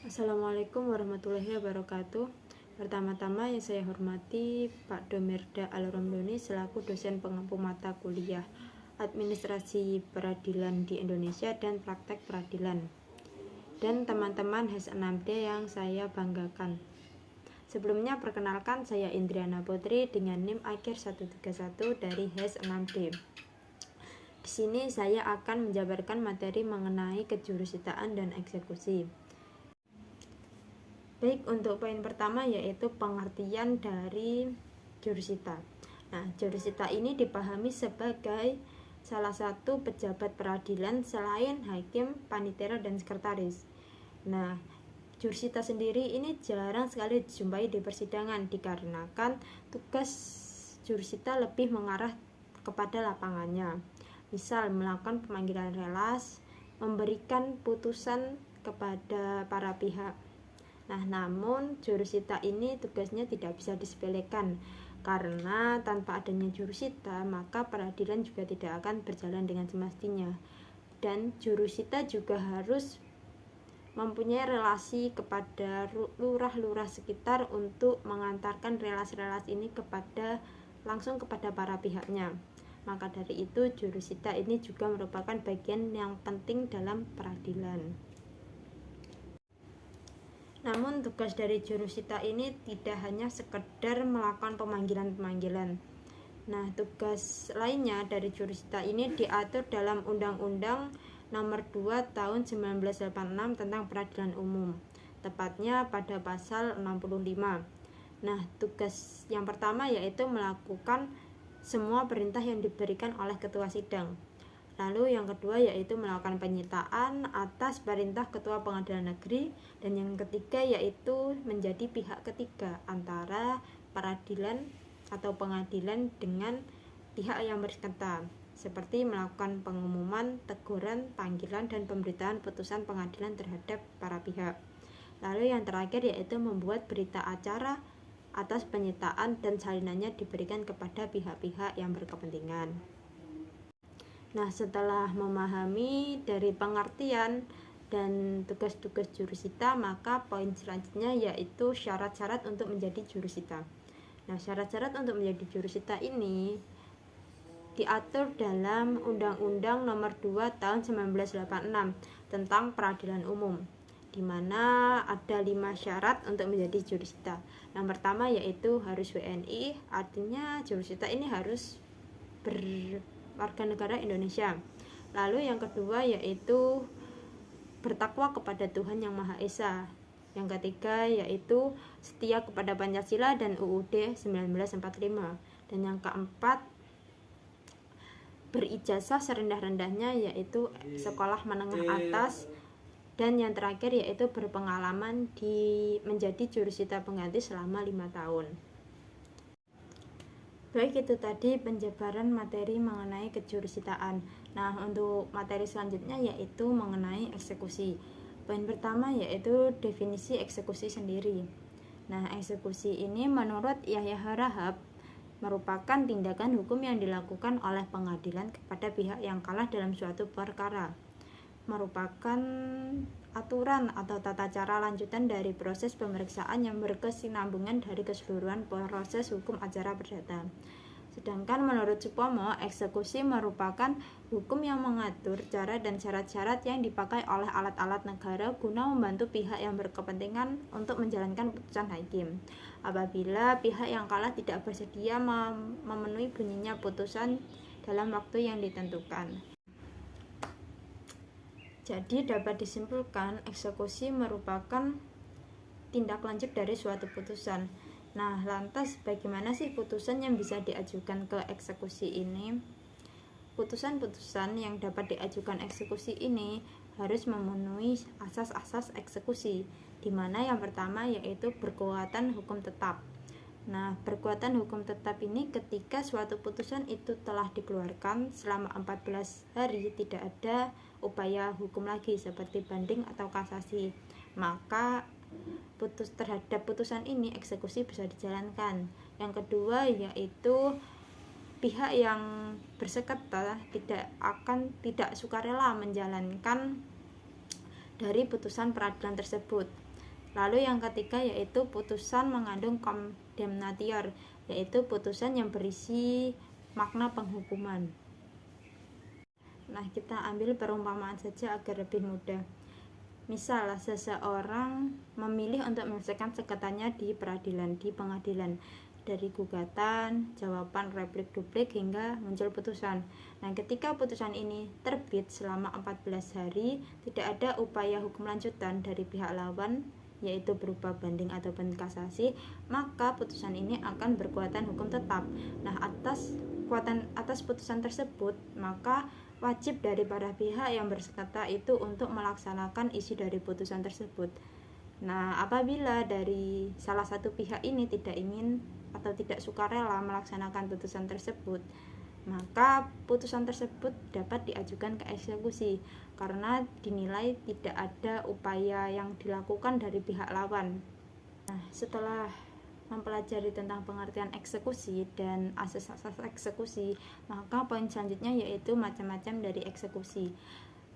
Assalamualaikum warahmatullahi wabarakatuh. Pertama-tama yang saya hormati Pak Domerda Al-Romdoni selaku dosen pengampu mata kuliah Administrasi Peradilan di Indonesia dan Praktek Peradilan, dan teman-teman HES 6D yang saya banggakan. Sebelumnya perkenalkan, saya Indriana Putri dengan NIM akhir 131 dari HES 6D. Di sini saya akan menjabarkan materi mengenai kejurusitaaan dan eksekusi. Baik, untuk poin pertama yaitu pengertian dari jurusita. Nah, jurusita ini dipahami sebagai salah satu pejabat peradilan selain hakim, panitera, dan sekretaris. Nah, jurusita sendiri ini jarang sekali dijumpai di persidangan dikarenakan tugas jurusita lebih mengarah kepada lapangannya. Misal melakukan pemanggilan relas, memberikan putusan kepada para pihak. Nah, namun jurusita ini tugasnya tidak bisa disepelekan, karena tanpa adanya jurusita maka peradilan juga tidak akan berjalan dengan semestinya. Dan jurusita juga harus mempunyai relasi kepada lurah-lurah sekitar untuk mengantarkan relas-relas ini langsung kepada para pihaknya. Maka dari itu jurusita ini juga merupakan bagian yang penting dalam peradilan. Namun tugas dari jurusita ini tidak hanya sekedar melakukan pemanggilan-pemanggilan. Nah, tugas lainnya dari jurusita ini diatur dalam Undang-Undang Nomor 2 Tahun 1986 tentang Peradilan Umum, tepatnya pada pasal 65. Nah, tugas yang pertama yaitu melakukan semua perintah yang diberikan oleh ketua sidang. Lalu yang kedua yaitu melakukan penyitaan atas perintah Ketua Pengadilan Negeri, dan yang ketiga yaitu menjadi pihak ketiga antara peradilan atau pengadilan dengan pihak yang bersangkutan, seperti melakukan pengumuman, teguran, panggilan, dan pemberitaan putusan pengadilan terhadap para pihak. Lalu yang terakhir yaitu membuat berita acara atas penyitaan dan salinannya diberikan kepada pihak-pihak yang berkepentingan. Nah, setelah memahami dari pengertian dan tugas-tugas jurusita, maka poin selanjutnya yaitu syarat-syarat untuk menjadi jurusita. Nah, syarat-syarat untuk menjadi jurusita ini diatur dalam Undang-Undang Nomor 2 Tahun 1986 tentang Peradilan Umum, di mana ada 5 syarat untuk menjadi jurusita. Yang pertama yaitu harus WNI, artinya jurusita ini harus warga negara Indonesia. Lalu yang kedua yaitu bertakwa kepada Tuhan Yang Maha Esa. Yang ketiga yaitu setia kepada Pancasila dan UUD 1945. Dan yang keempat berijazah serendah-rendahnya yaitu sekolah menengah atas. Dan yang terakhir yaitu berpengalaman menjadi jurusita pengganti selama 5 tahun. Baik, itu tadi penjabaran materi mengenai kejurusitaaan. Nah, untuk materi selanjutnya yaitu mengenai eksekusi. Poin pertama yaitu definisi eksekusi sendiri. Nah, eksekusi ini menurut Yahya Harahap merupakan tindakan hukum yang dilakukan oleh pengadilan kepada pihak yang kalah dalam suatu perkara. Merupakan aturan atau tata cara lanjutan dari proses pemeriksaan yang berkesinambungan dari keseluruhan proses hukum acara perdata. Sedangkan menurut Supomo, eksekusi merupakan hukum yang mengatur cara dan syarat-syarat yang dipakai oleh alat-alat negara guna membantu pihak yang berkepentingan untuk menjalankan putusan hakim. Apabila pihak yang kalah tidak bersedia memenuhi bunyinya putusan dalam waktu yang ditentukan. Jadi dapat disimpulkan eksekusi merupakan tindak lanjut dari suatu putusan. Nah, lantas bagaimana sih putusan yang bisa diajukan ke eksekusi ini? Putusan-putusan yang dapat diajukan eksekusi ini harus memenuhi asas-asas eksekusi, di mana yang pertama yaitu berkekuatan hukum tetap. Nah, berkekuatan hukum tetap ini ketika suatu putusan itu telah dikeluarkan selama 14 hari tidak ada upaya hukum lagi seperti banding atau kasasi, maka terhadap putusan ini eksekusi bisa dijalankan. Yang kedua yaitu pihak yang bersengketa tidak sukarela menjalankan dari putusan peradilan tersebut. Lalu yang ketiga yaitu putusan mengandung condemnatio, yaitu putusan yang berisi makna penghukuman. Nah, kita ambil perumpamaan saja agar lebih mudah. Misal, seseorang memilih untuk menyelesaikan sengketanya di pengadilan, dari gugatan, jawaban, replik, duplik, hingga muncul putusan. Nah, ketika putusan ini terbit selama 14 hari, tidak ada upaya hukum lanjutan dari pihak lawan, yaitu berupa banding ataupun kasasi, maka putusan ini akan berkekuatan hukum tetap. Nah, atas putusan tersebut, maka wajib dari para pihak yang bersengketa itu untuk melaksanakan isi dari putusan tersebut. Nah, apabila dari salah satu pihak ini tidak ingin atau tidak sukarela melaksanakan putusan tersebut, maka putusan tersebut dapat diajukan ke eksekusi karena dinilai tidak ada upaya yang dilakukan dari pihak lawan. Nah, setelah mempelajari tentang pengertian eksekusi dan asas-asas eksekusi, maka poin selanjutnya yaitu macam-macam dari eksekusi.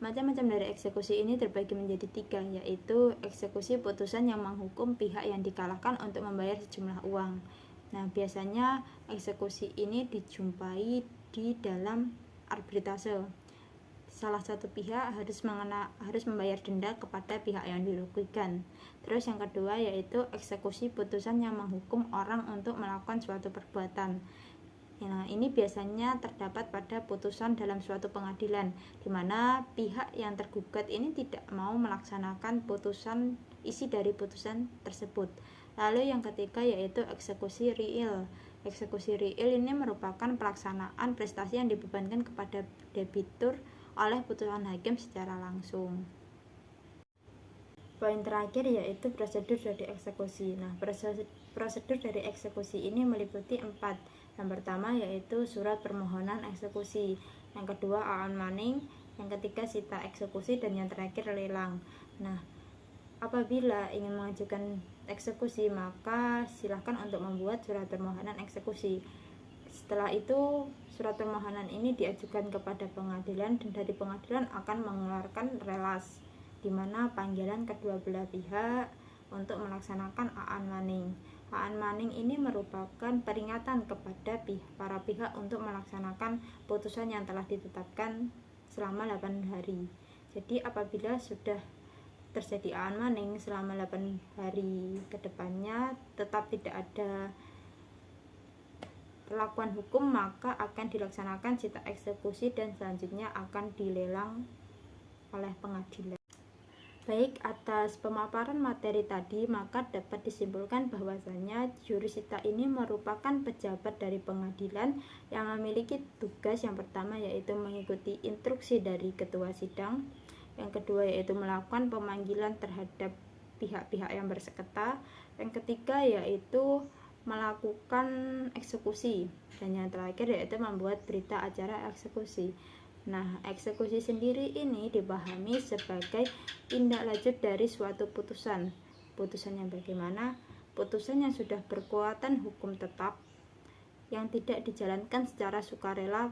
Macam-macam dari eksekusi ini terbagi menjadi 3, yaitu eksekusi putusan yang menghukum pihak yang dikalahkan untuk membayar sejumlah uang. Nah, biasanya eksekusi ini dijumpai di dalam arbitrase. Salah satu pihak harus membayar denda kepada pihak yang dirugikan. Terus yang kedua yaitu eksekusi putusan yang menghukum orang untuk melakukan suatu perbuatan. Nah, ini biasanya terdapat pada putusan dalam suatu pengadilan, di mana pihak yang tergugat ini tidak mau melaksanakan isi dari putusan tersebut. Lalu yang ketiga yaitu eksekusi real. Eksekusi real ini merupakan pelaksanaan prestasi yang dibebankan kepada debitur oleh putusan hakim secara langsung. Poin terakhir yaitu prosedur dari eksekusi. Nah, prosedur dari eksekusi ini meliputi 4. Yang pertama yaitu surat permohonan eksekusi, yang kedua aan maning, yang ketiga sita eksekusi, dan yang terakhir lelang. Nah, apabila ingin mengajukan eksekusi, maka silakan untuk membuat surat permohonan eksekusi. Setelah itu, surat permohonan ini diajukan kepada pengadilan dan dari pengadilan akan mengeluarkan relas, di mana panggilan kedua belah pihak untuk melaksanakan aan maning. Aan maning ini merupakan peringatan kepada para pihak untuk melaksanakan putusan yang telah ditetapkan selama 8 hari. Jadi apabila sudah terjadi aan maning selama 8 hari ke depannya tetap tidak ada perlakuan hukum, maka akan dilaksanakan sita eksekusi dan selanjutnya akan dilelang oleh pengadilan. Baik, atas pemaparan materi tadi, maka dapat disimpulkan bahwasanya jurusita ini merupakan pejabat dari pengadilan yang memiliki tugas yang pertama yaitu mengikuti instruksi dari ketua sidang, yang kedua yaitu melakukan pemanggilan terhadap pihak-pihak yang bersengketa, yang ketiga yaitu melakukan eksekusi, dan yang terakhir yaitu membuat berita acara eksekusi. Nah, eksekusi sendiri ini dipahami sebagai tindak lanjut dari suatu putusan. Putusan yang bagaimana? Putusan yang sudah berkekuatan hukum tetap yang tidak dijalankan secara sukarela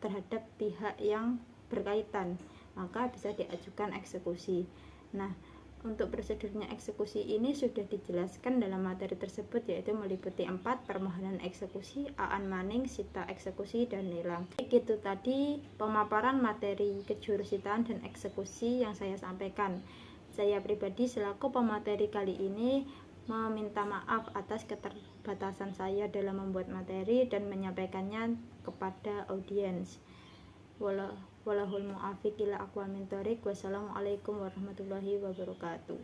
terhadap pihak yang berkaitan, maka bisa diajukan eksekusi. Nah, untuk prosedurnya eksekusi ini sudah dijelaskan dalam materi tersebut, yaitu meliputi 4: permohonan eksekusi, aan maning, sita eksekusi, dan lelang. Itu tadi pemaparan materi kejurusitaan dan eksekusi yang saya sampaikan. Saya pribadi selaku pemateri kali ini meminta maaf atas keterbatasan saya dalam membuat materi dan menyampaikannya kepada audiens. Wallahul muwaffiq ila aqwamit thoriq. Wassalamualaikum warahmatullahi wabarakatuh.